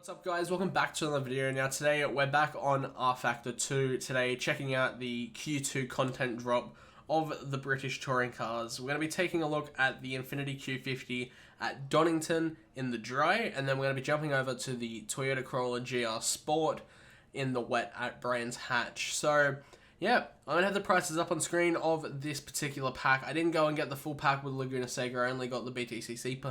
What's up guys, welcome back to another video. Now today we're back on rFactor 2 today, checking out the Q2 content drop of the British touring cars. We're going to be taking a look at the Infiniti Q50 at Donington in the dry, and then we're going to be jumping over to the Toyota Corolla GR Sport in the wet at Brands Hatch. So yeah, I'm going to have the prices up on screen of this particular pack. I didn't go and get the full pack with Laguna Seca, I only got the BTCC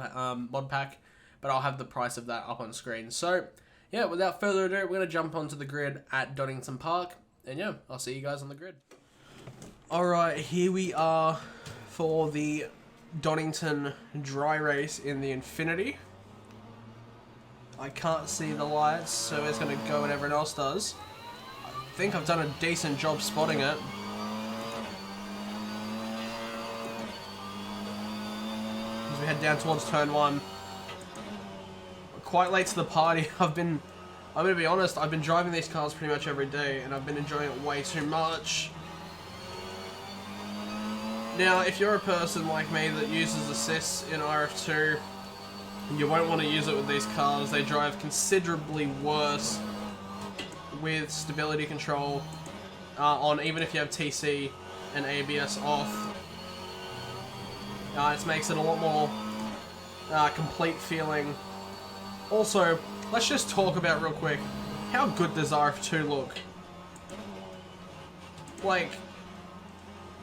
mod pack, but I'll have the price of that up on screen. So yeah, without further ado, we're going to jump onto the grid at Donington Park, and yeah, I'll see you guys on the grid. Alright, here we are for the Donington dry race in the Infiniti. I can't see the lights, so it's going to go when everyone else does. I think I've done a decent job spotting it. As we head down towards turn 1. Quite late to the party. I'm gonna be honest, I've been driving these cars pretty much every day and I've been enjoying it way too much. Now, if you're a person like me that uses assists in RF2, you won't want to use it with these cars. They drive considerably worse with stability control on, even if you have TC and ABS off. It makes it a lot more complete feeling. Also, let's just talk about real quick, how good does RF2 look? Like,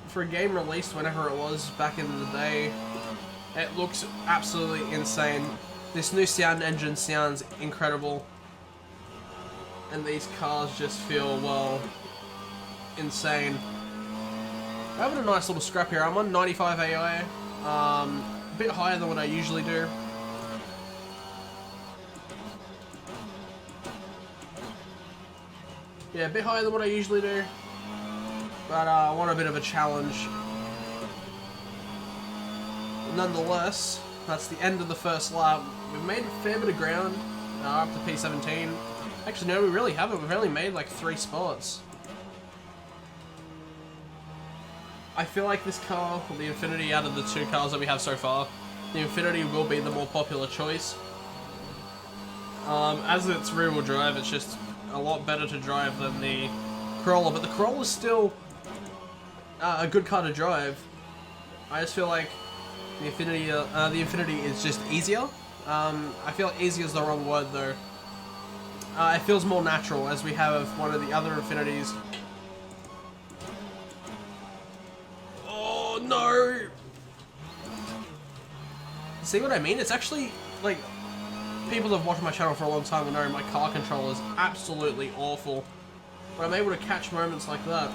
for a game released whenever it was back in the day, it looks absolutely insane. This new sound engine sounds incredible. And these cars just feel, well, insane. I'm having a nice little scrap here. I'm on 95 AI, a bit higher than what I usually do. Yeah, a bit higher than what I usually do, but I want a bit of a challenge. Nonetheless, that's the end of the first lap. We've made a fair bit of ground, up to P17. Actually, no, we really haven't. We've only made like 3 spots. I feel like this car, the Infiniti, out of the 2 cars that we have so far, the Infiniti will be the more popular choice. As it's rear-wheel drive, it's just a lot better to drive than the Corolla, but the Corolla is still a good car to drive. I just feel like the Infiniti is just easier. I feel like easier is the wrong word though. It feels more natural, as we have one of the other Infinitis. Oh no! See what I mean? It's actually like, people that have watched my channel for a long time will know my car control is absolutely awful. But I'm able to catch moments like that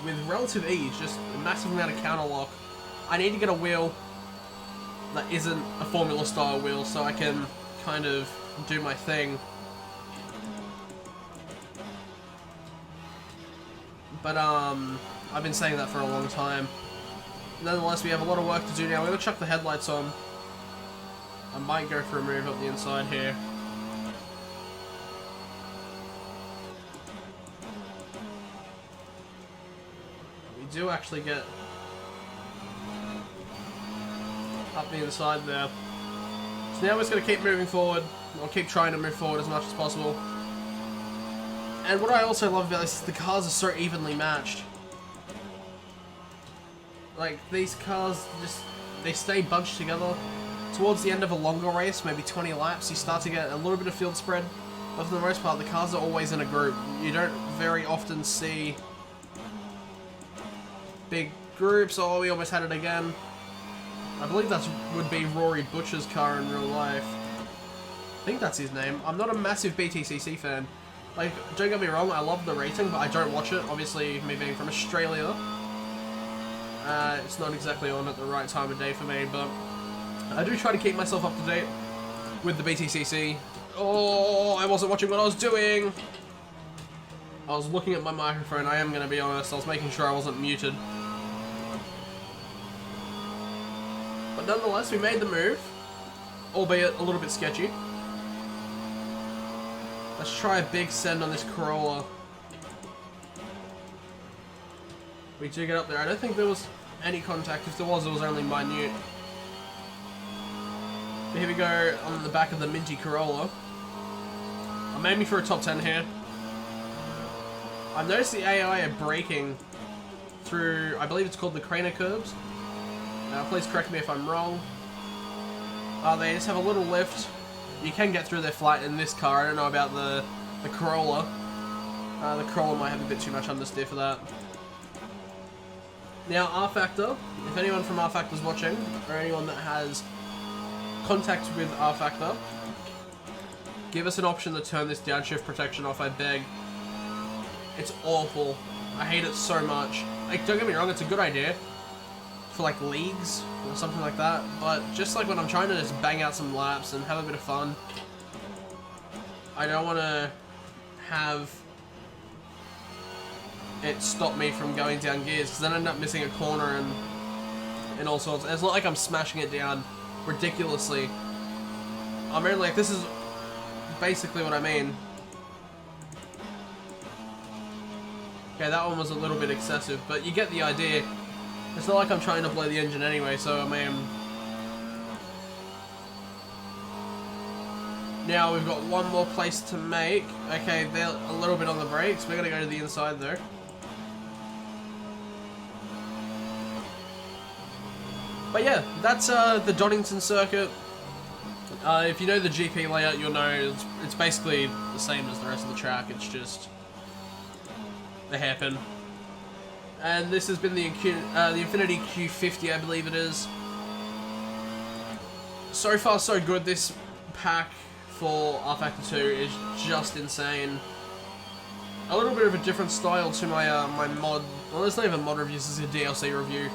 with relative ease, just a massive amount of counter lock. I need to get a wheel that isn't a Formula style wheel so I can kind of do my thing. But I've been saying that for a long time. Nonetheless, we have a lot of work to do now. We're going to chuck the headlights on. I might go for a move up the inside here. We do actually get up the inside there. So now we're just going to keep moving forward. I'll keep trying to move forward as much as possible. And what I also love about this is the cars are so evenly matched. Like, these cars just, they stay bunched together. Towards the end of a longer race, maybe 20 laps, you start to get a little bit of field spread. But for the most part, the cars are always in a group. You don't very often see big groups. Oh, we almost had it again. I believe that would be Rory Butcher's car in real life. I think that's his name. I'm not a massive BTCC fan. Like, don't get me wrong, I love the racing, but I don't watch it. Obviously, me being from Australia, it's not exactly on at the right time of day for me, but I do try to keep myself up to date with the BTCC. Oh, I wasn't watching what I was doing. I was looking at my microphone, I am going to be honest. I was making sure I wasn't muted. But nonetheless, we made the move, albeit a little bit sketchy. Let's try a big send on this Corolla. We do get up there. I don't think there was any contact. If there was, it was only minute. But here we go on the back of the minty Corolla. I'm aiming for a top 10 here. I've noticed the AI are braking through, I believe it's called the Craner curves. Please correct me if I'm wrong. They just have a little lift. You can get through their flat in this car. I don't know about the Corolla. The Corolla might have a bit too much understeer for that. Now, rFactor, if anyone from rFactor is watching, or anyone that has contact with rFactor, give us an option to turn this downshift protection off, I beg. It's awful. I hate it so much. Like, don't get me wrong, it's a good idea for like leagues or something like that, but just like when I'm trying to just bang out some laps and have a bit of fun, I don't want to have it stop me from going down gears, because then I end up missing a corner and all sorts. And it's not like I'm smashing it down ridiculously. I mean, like, this is basically what I mean. Okay, that one was a little bit excessive, but you get the idea. It's not like I'm trying to blow the engine anyway, so I mean... Now we've got one more place to make. Okay, they're a little bit on the brakes. We're gonna go to the inside though. But yeah, that's the Donington circuit. If you know the GP layout, you'll know it's basically the same as the rest of the track. It's just the hairpin. And this has been the Infinity Q50, I believe it is. So far, so good. This pack for rFactor 2 is just insane. A little bit of a different style to my my mod. Well, it's not even mod reviews. This is a DLC review.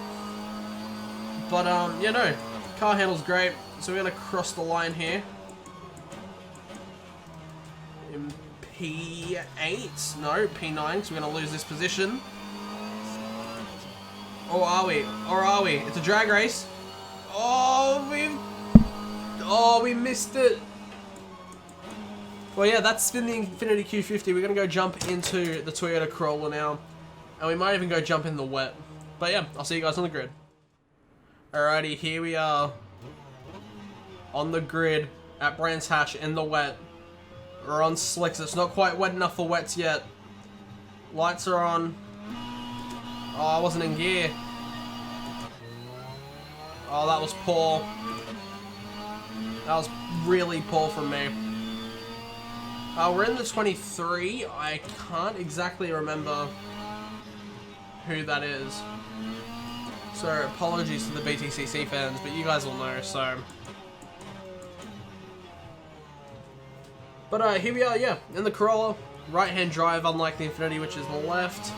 But yeah, no, car handles great. So we're gonna cross the line here. In P8, no, P9. So we're gonna lose this position. Or are we? Or are we? It's a drag race. Oh, we missed it. Well, yeah, that's been the Infinity Q50. We're gonna go jump into the Toyota Corolla now, and we might even go jump in the wet. But yeah, I'll see you guys on the grid. Alrighty, here we are on the grid at Brands Hatch in the wet. We're on slicks. It's not quite wet enough for wets yet. Lights are on. Oh, I wasn't in gear. Oh, that was poor. That was really poor from me. We're in the 23. I can't exactly remember who that is. So, apologies to the BTCC fans, but you guys will know, so... But here we are, yeah, in the Corolla. Right-hand drive, unlike the Infinity, which is the left.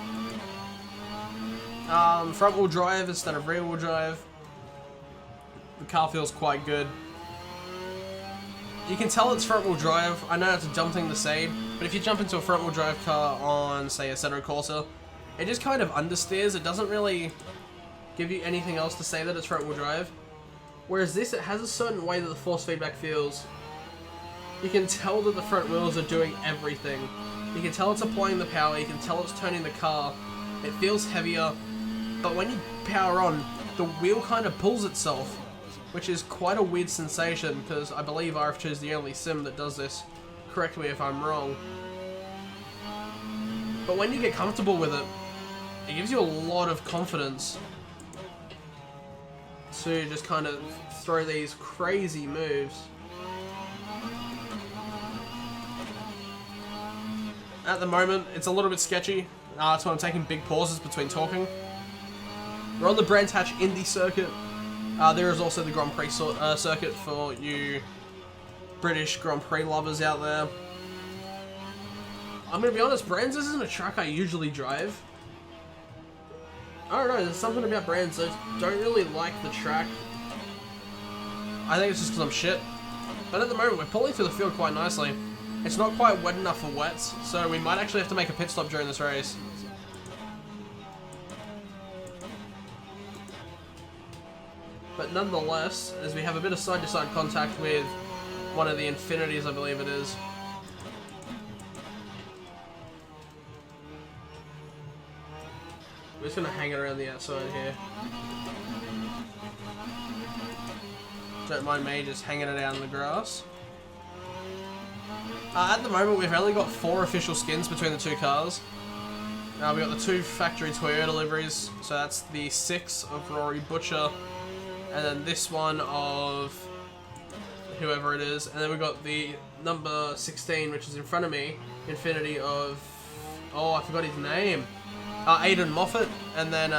Front-wheel drive instead of rear-wheel drive. The car feels quite good. You can tell it's front-wheel drive. I know it's a dumb thing to say, but if you jump into a front-wheel drive car on, say, a Assetto Corsa, it just kind of understeers. It doesn't really give you anything else to say that it's front-wheel drive. Whereas this, it has a certain way that the force feedback feels. You can tell that the front wheels are doing everything. You can tell it's applying the power, you can tell it's turning the car. It feels heavier, but when you power on, the wheel kind of pulls itself, which is quite a weird sensation, because I believe RF2 is the only sim that does this. Correct me if I'm wrong. But when you get comfortable with it, it gives you a lot of confidence to just kind of throw these crazy moves. At the moment, it's a little bit sketchy. That's why I'm taking big pauses between talking. We're on the Brands Hatch Indy circuit. There is also the Grand Prix circuit for you British Grand Prix lovers out there. I'm gonna be honest, Brands isn't a track I usually drive. I don't know, there's something about Brands that I don't really like the track. I think it's just because I'm shit. But at the moment, we're pulling through the field quite nicely. It's not quite wet enough for wets, so we might actually have to make a pit stop during this race. But nonetheless, as we have a bit of side-to-side contact with one of the Infinities, I believe it is. We're just going to hang it around the outside here. Don't mind me just hanging it out in the grass. At the moment, we've only got 4 official skins between the 2 cars. We got the 2 factory Toyota liveries, so that's the 6 of Rory Butcher, and then this one of whoever it is, and then we got the number 16, which is in front of me, Infinity of, oh, I forgot his name, Aidan Moffat, and then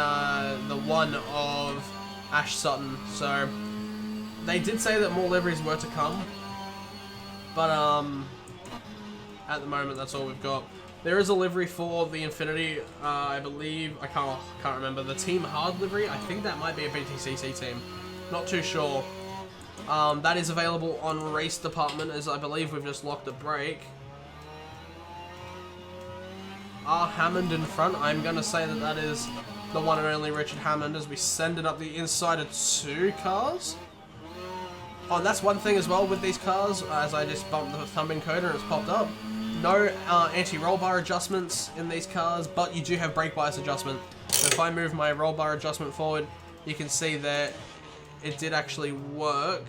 the 1 of Ash Sutton. So they did say that more liveries were to come, but at the moment that's all we've got. There is a livery for the Infinity, I believe, I can't remember, the Team Hard livery. I think that might be a BTCC team, not too sure. That is available on Race Department, as I believe we've just locked a brake. R. Hammond in front, I'm going to say that that is the one and only Richard Hammond, as we send it up the inside of 2 cars. Oh, and that's one thing as well with these cars, as I just bumped the thumb encoder and it's popped up. No anti-roll bar adjustments in these cars, but you do have brake bias adjustment. So if I move my roll bar adjustment forward, you can see that it did actually work.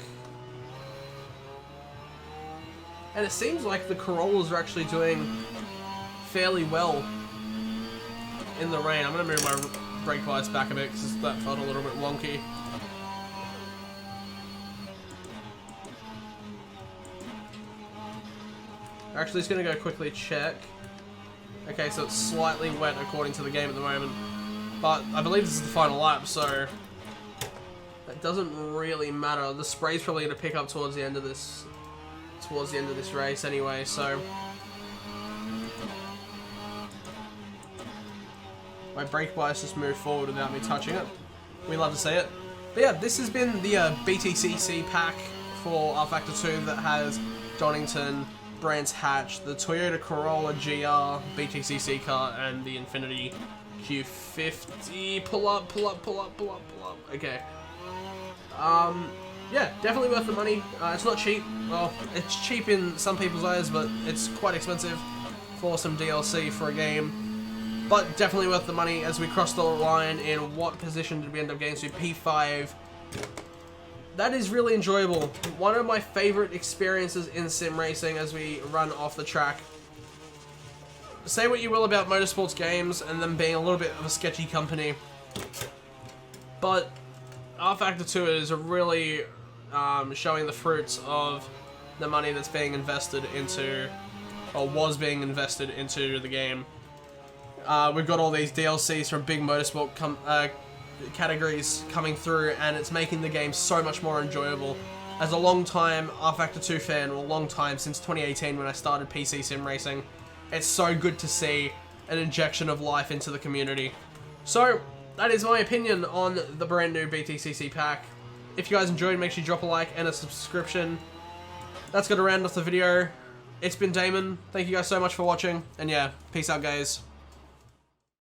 And it seems like the Corollas are actually doing fairly well in the rain. I'm going to move my brake bias back a bit because that felt a little bit wonky. Actually, just going to go quickly check. Okay, so it's slightly wet according to the game at the moment. But I believe this is the final lap, so that doesn't really matter. The spray's probably going to pick up towards the end of this race anyway, so my brake bias just moved forward without me touching it. We love to see it. But yeah, this has been the BTCC pack for rFactor 2 that has Donington, Brands Hatch, the Toyota Corolla GR, BTCC car, and the Infinity Q50. Pull up. Okay. Yeah, definitely worth the money. It's not cheap. Well, it's cheap in some people's eyes, but it's quite expensive for some DLC for a game. But definitely worth the money as we cross the line. In what position did we end up getting to? P5. That is really enjoyable. One of my favorite experiences in sim racing as we run off the track. Say what you will about motorsports games and them being a little bit of a sketchy company, but rFactor 2 is really showing the fruits of the money that's being invested into, or was being invested into the game. We've got all these DLCs from big motorsport categories coming through, and it's making the game so much more enjoyable. As a long-time rFactor 2 fan, or long time since 2018 when I started PC sim racing, it's so good to see an injection of life into the community. So that is my opinion on the brand new BTCC pack. If you guys enjoyed, make sure you drop a like and a subscription. That's going to round off the video. It's been Damon. Thank you guys so much for watching, and yeah, peace out, guys.